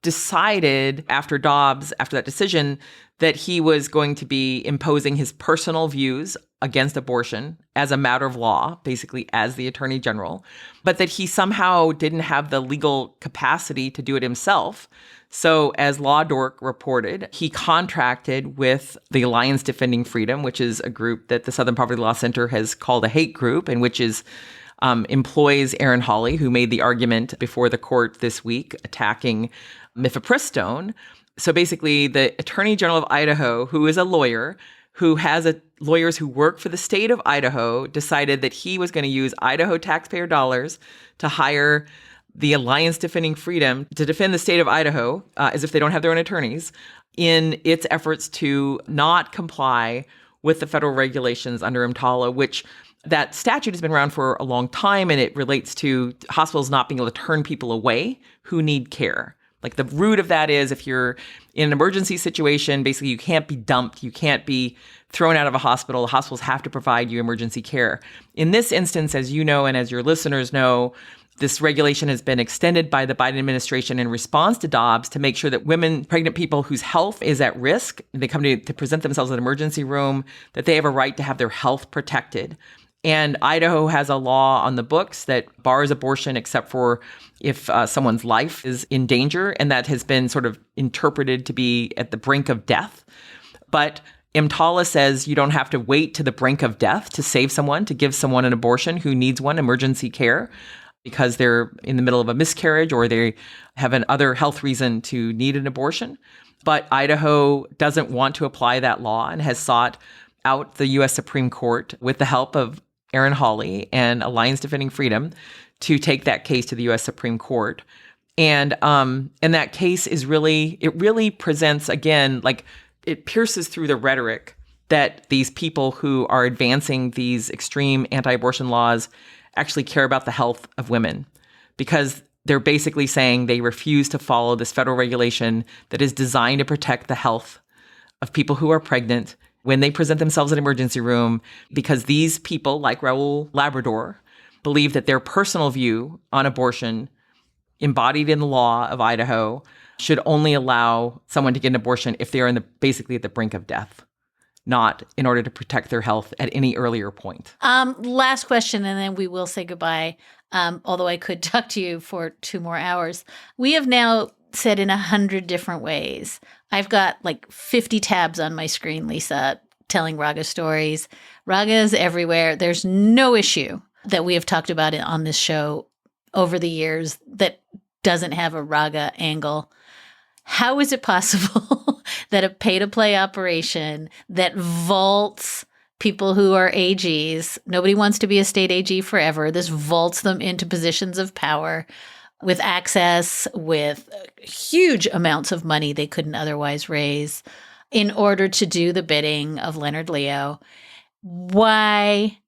decided after that decision, that he was going to be imposing his personal views against abortion as a matter of law, basically as the Attorney General, but that he somehow didn't have the legal capacity to do it himself. So as Law Dork reported, he contracted with the Alliance Defending Freedom, which is a group that the Southern Poverty Law Center has called a hate group, and which is employs Aaron Hawley, who made the argument before the court this week attacking mifepristone. So basically, the Attorney General of Idaho, who is a lawyer, who has lawyers who work for the state of Idaho, decided that he was going to use Idaho taxpayer dollars to hire the Alliance Defending Freedom to defend the state of Idaho, as if they don't have their own attorneys, in its efforts to not comply with the federal regulations under EMTALA, which that statute has been around for a long time, and it relates to hospitals not being able to turn people away who need care. Like the root of that is if you're in an emergency situation, basically you can't be dumped, you can't be thrown out of a hospital. The hospitals have to provide you emergency care. In this instance, as you know, and as your listeners know, this regulation has been extended by the Biden administration in response to Dobbs to make sure that women, pregnant people whose health is at risk, they come to present themselves in an emergency room, that they have a right to have their health protected. And Idaho has a law on the books that bars abortion except for if someone's life is in danger, and that has been sort of interpreted to be at the brink of death. But EMTALA says you don't have to wait to the brink of death to save someone, to give someone an abortion who needs one, emergency care, because they're in the middle of a miscarriage or they have an other health reason to need an abortion. But Idaho doesn't want to apply that law and has sought out the U.S. Supreme Court with the help of Aaron Hawley and Alliance Defending Freedom to take that case to the U.S. Supreme Court. And that case is really presents, again, like it pierces through the rhetoric that these people who are advancing these extreme anti-abortion laws actually care about the health of women, because they're basically saying they refuse to follow this federal regulation that is designed to protect the health of people who are pregnant when they present themselves in an emergency room, because these people, like Raul Labrador, believe that their personal view on abortion, embodied in the law of Idaho, should only allow someone to get an abortion if they are basically at the brink of death, not in order to protect their health at any earlier point. Last question, and then we will say goodbye, although I could talk to you for 2 more hours. We have now said in 100 different ways. I've got like 50 tabs on my screen, Lisa, telling RAGA stories. RAGA is everywhere. There's no issue that we have talked about on this show over the years that doesn't have a RAGA angle. How is it possible that a pay-to-play operation that vaults people who are AGs, nobody wants to be a state AG forever, this vaults them into positions of power with access, with huge amounts of money they couldn't otherwise raise in order to do the bidding of Leonard Leo? Why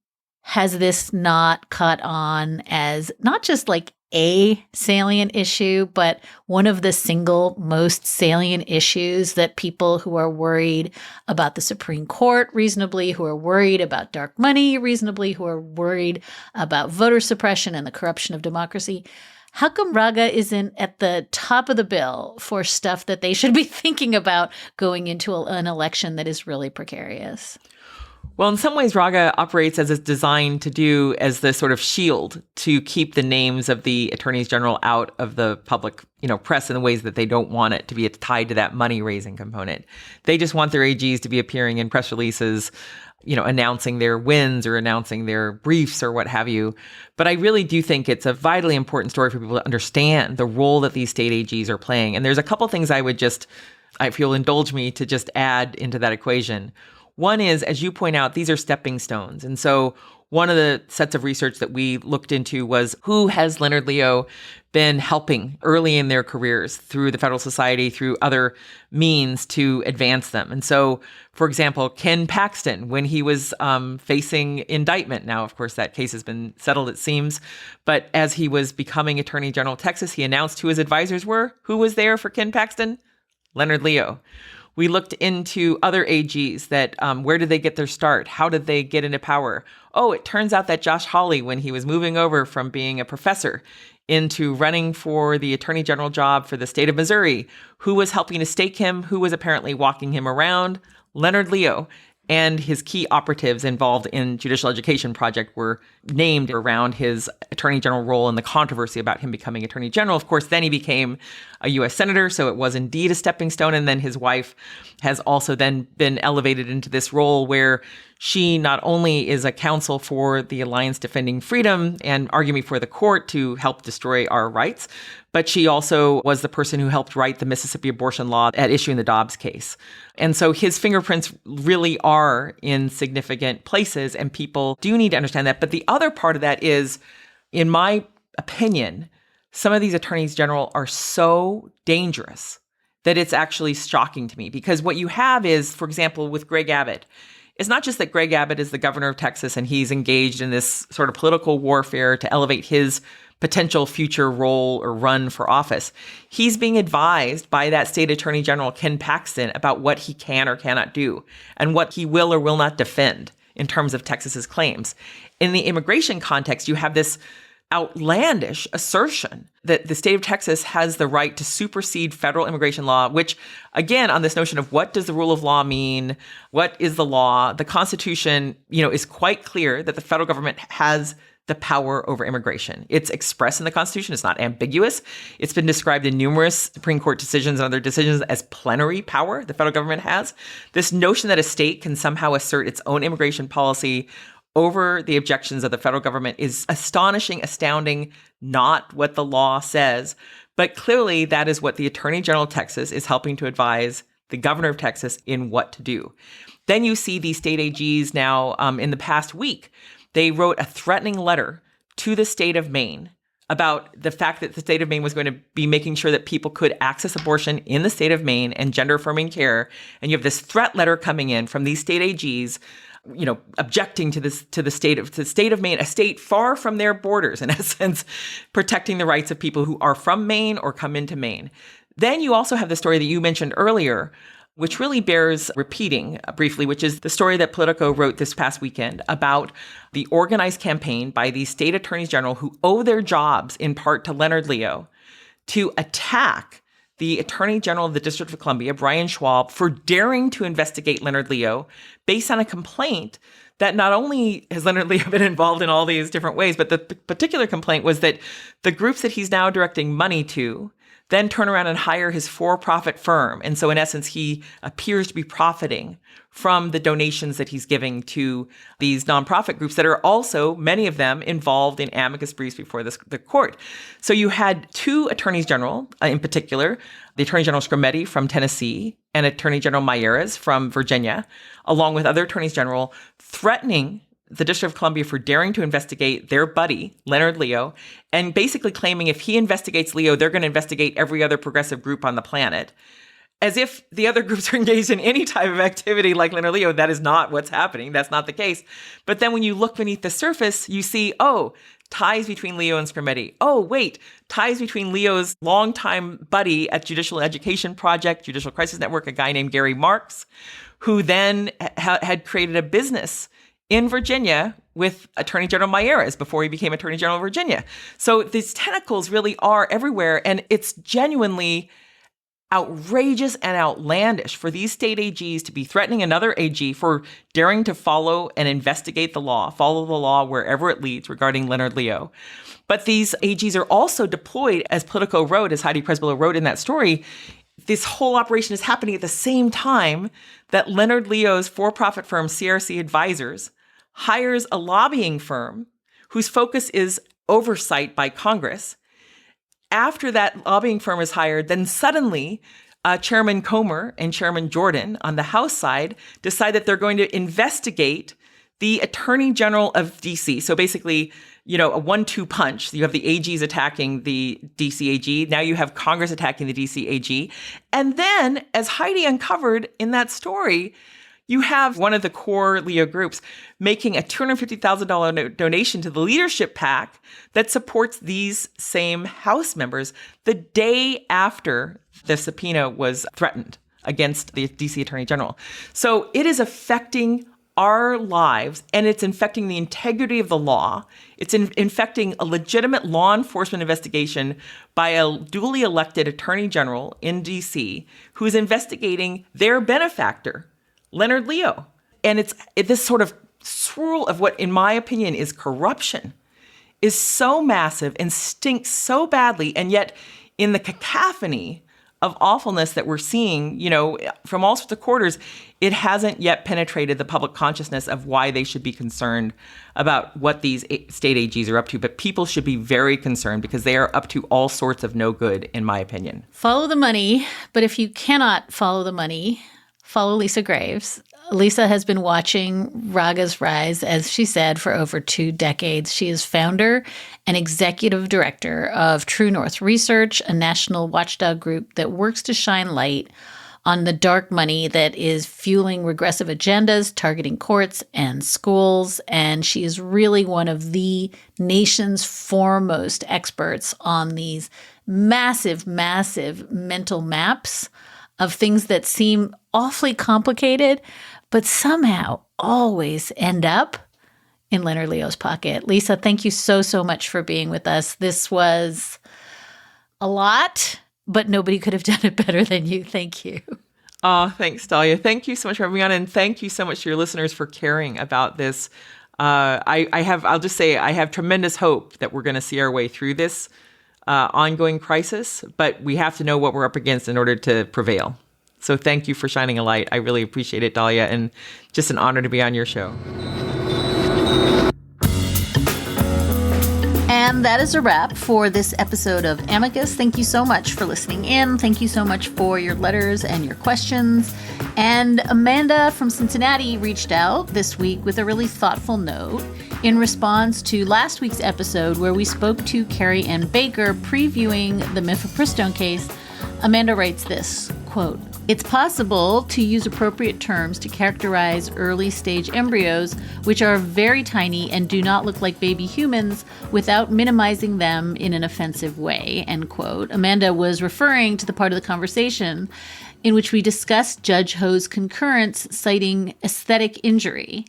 has this not caught on as not just like a salient issue, but one of the single most salient issues that people who are worried about the Supreme Court reasonably, who are worried about dark money reasonably, who are worried about voter suppression and the corruption of democracy? How come RAGA isn't at the top of the bill for stuff that they should be thinking about going into an election that is really precarious? Well, in some ways, RAGA operates as it's designed to do as the sort of shield to keep the names of the attorneys general out of the public, press in the ways that they don't want it to be tied to that money raising component. They just want their AGs to be appearing in press releases, announcing their wins or announcing their briefs or what have you. But I really do think it's a vitally important story for people to understand the role that these state AGs are playing. And there's a couple things if you'll indulge me to just add into that equation. One is, as you point out, these are stepping stones. And so one of the sets of research that we looked into was who has Leonard Leo been helping early in their careers through the Federal Society, through other means to advance them. And so, for example, Ken Paxton, when he was facing indictment, now, of course, that case has been settled, it seems, but as he was becoming Attorney General of Texas, he announced who his advisors were. Who was there for Ken Paxton? Leonard Leo. We looked into other AGs that where did they get their start? How did they get into power? Oh, it turns out that Josh Hawley, when he was moving over from being a professor into running for the attorney general job for the state of Missouri, who was helping to stake him, who was apparently walking him around? Leonard Leo. And his key operatives involved in Judicial Education Project were named around his attorney general role and the controversy about him becoming attorney general. Of course, then he became a U.S. senator, so it was indeed a stepping stone. And then his wife has also then been elevated into this role where she not only is a counsel for the Alliance Defending Freedom and arguing before the court to help destroy our rights, but she also was the person who helped write the Mississippi abortion law at issue in the Dobbs case. And so his fingerprints really are in significant places, and people do need to understand that. But the other part of that is, in my opinion, some of these attorneys general are so dangerous that it's actually shocking to me. Because what you have is, for example, with Greg Abbott, it's not just that Greg Abbott is the governor of Texas and he's engaged in this sort of political warfare to elevate his potential future role or run for office. He's being advised by that state attorney general, Ken Paxton, about what he can or cannot do and what he will or will not defend in terms of Texas's claims. In the immigration context, you have this outlandish assertion that the state of Texas has the right to supersede federal immigration law, which, again, on this notion of what does the rule of law mean? What is the law? The Constitution, is quite clear that the federal government has the power over immigration. It's expressed in the Constitution. It's not ambiguous. It's been described in numerous Supreme Court decisions and other decisions as plenary power the federal government has. This notion that a state can somehow assert its own immigration policy over the objections of the federal government is astonishing, astounding, not what the law says. But clearly that is what the Attorney General of Texas is helping to advise the governor of Texas in what to do. Then you see these state AGs now in the past week. They wrote a threatening letter to the state of Maine about the fact that the state of Maine was going to be making sure that people could access abortion in the state of Maine and gender-affirming care. And you have this threat letter coming in from these state AGs, objecting to the state of Maine, a state far from their borders, in essence, protecting the rights of people who are from Maine or come into Maine. Then you also have the story that you mentioned earlier, which really bears repeating briefly, which is the story that Politico wrote this past weekend about the organized campaign by these state attorneys general who owe their jobs in part to Leonard Leo to attack the Attorney General of the District of Columbia, Brian Schwab, for daring to investigate Leonard Leo based on a complaint that not only has Leonard Leo been involved in all these different ways, but the particular complaint was that the groups that he's now directing money to, then turn around and hire his for-profit firm. And so in essence, he appears to be profiting from the donations that he's giving to these nonprofit groups that are also, many of them, involved in amicus briefs before the court. So you had two attorneys general, in particular, the Attorney General Scarametti from Tennessee and Attorney General Mayeras from Virginia, along with other attorneys general, threatening the District of Columbia for daring to investigate their buddy, Leonard Leo, and basically claiming if he investigates Leo, they're going to investigate every other progressive group on the planet. As if the other groups are engaged in any type of activity like Leonard Leo. That is not what's happening. That's not the case. But then when you look beneath the surface, you see, ties between Leo and Scarametti. Ties between Leo's longtime buddy at Judicial Education Project, Judicial Crisis Network, a guy named Gary Marks, who then had created a business in Virginia with Attorney General Mayeras before he became Attorney General of Virginia. So these tentacles really are everywhere, and it's genuinely outrageous and outlandish for these state AGs to be threatening another AG for daring to follow and investigate follow the law wherever it leads regarding Leonard Leo. But these AGs are also deployed, as Politico wrote, as Heidi Presbilo wrote in that story. This whole operation is happening at the same time that Leonard Leo's for-profit firm, CRC Advisors, hires a lobbying firm whose focus is oversight by Congress. After that lobbying firm is hired, then suddenly Chairman Comer and Chairman Jordan on the House side decide that they're going to investigate the Attorney General of D.C. So basically, a 1-2 punch. You have the AGs attacking the D.C. AG. Now you have Congress attacking the D.C. AG. And then, as Heidi uncovered in that story, you have one of the core Leo groups making a $250,000 donation to the leadership PAC that supports these same House members the day after the subpoena was threatened against the DC Attorney General. So it is affecting our lives, and it's infecting the integrity of the law. It's infecting a legitimate law enforcement investigation by a duly elected Attorney General in DC who is investigating their benefactor, Leonard Leo. And it's this sort of swirl of what, in my opinion, is corruption is so massive and stinks so badly. And yet in the cacophony of awfulness that we're seeing, from all sorts of quarters, it hasn't yet penetrated the public consciousness of why they should be concerned about what these state AGs are up to. But people should be very concerned because they are up to all sorts of no good, in my opinion. Follow the money. But if you cannot follow the money, follow Lisa Graves. Lisa has been watching RAGA's rise, as she said, for over 2 decades. She is founder and executive director of True North Research, a national watchdog group that works to shine light on the dark money that is fueling regressive agendas, targeting courts and schools. And she is really one of the nation's foremost experts on these massive, massive mental maps of things that seem awfully complicated, but somehow always end up in Leonard Leo's pocket. Lisa, thank you so, so much for being with us. This was a lot, but nobody could have done it better than you. Thank you. Oh, thanks, Dahlia. Thank you so much for having me on, and thank you so much to your listeners for caring about this. I'll just say I have tremendous hope that we're going to see our way through this ongoing crisis, but we have to know what we're up against in order to prevail. So thank you for shining a light. I really appreciate it, Dahlia, and just an honor to be on your show. And that is a wrap for this episode of Amicus. Thank you so much for listening in. Thank you so much for your letters and your questions. And Amanda from Cincinnati reached out this week with a really thoughtful note in response to last week's episode where we spoke to Carrie Ann Baker previewing the mifepristone case. Amanda writes this, quote, "It's possible to use appropriate terms to characterize early-stage embryos, which are very tiny and do not look like baby humans, without minimizing them in an offensive way," end quote. Amanda was referring to the part of the conversation in which we discussed Judge Ho's concurrence citing aesthetic injury.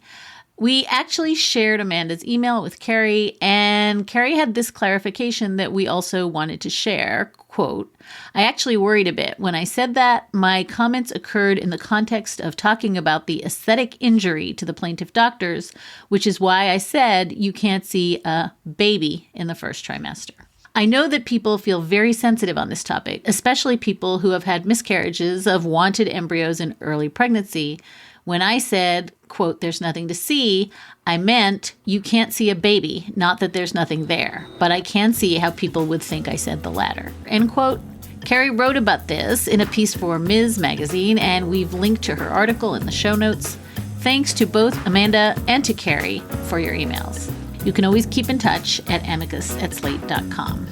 We actually shared Amanda's email with Carrie, and Carrie had this clarification that we also wanted to share. Quote, "I actually worried a bit. When I said that, my comments occurred in the context of talking about the aesthetic injury to the plaintiff doctors, which is why I said you can't see a baby in the first trimester." I know that people feel very sensitive on this topic, especially people who have had miscarriages of wanted embryos in early pregnancy. When I said, quote, there's nothing to see, I meant you can't see a baby, not that there's nothing there, but I can see how people would think I said the latter, end quote. Carrie wrote about this in a piece for Ms. Magazine, and we've linked to her article in the show notes. Thanks to both Amanda and to Carrie for your emails. You can always keep in touch at amicus@slate.com.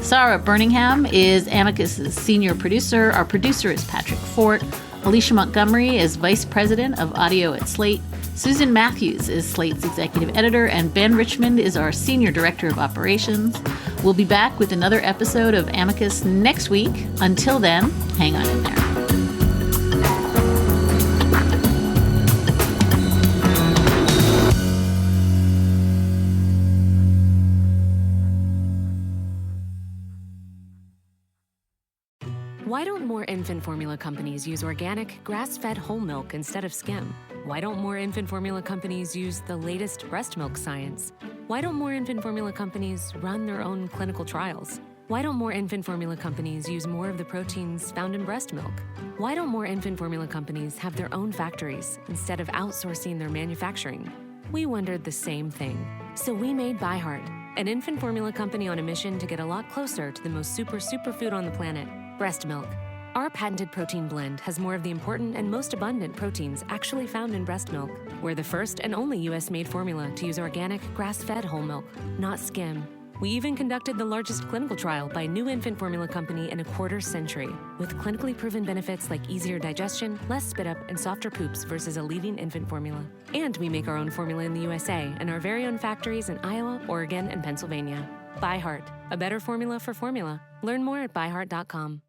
Sarah Birmingham is Amicus's senior producer. Our producer is Patrick Fort. Alicia Montgomery is vice president of audio at Slate. Susan Matthews is Slate's executive editor, and Ben Richmond is our senior director of operations. We'll be back with another episode of Amicus next week. Until then, hang on in there. Why don't more infant formula companies use organic, grass-fed whole milk instead of skim? Why don't more infant formula companies use the latest breast milk science? Why don't more infant formula companies run their own clinical trials? Why don't more infant formula companies use more of the proteins found in breast milk? Why don't more infant formula companies have their own factories instead of outsourcing their manufacturing? We wondered the same thing. So we made ByHeart, an infant formula company on a mission to get a lot closer to the most superfood on the planet, breast milk. Our patented protein blend has more of the important and most abundant proteins actually found in breast milk. We're the first and only US-made formula to use organic, grass-fed whole milk, not skim. We even conducted the largest clinical trial by a new infant formula company in a quarter-century, with clinically proven benefits like easier digestion, less spit up, and softer poops versus a leading infant formula. And we make our own formula in the USA and our very own factories in Iowa, Oregon, and Pennsylvania. ByHeart, a better formula for formula. Learn more at byheart.com.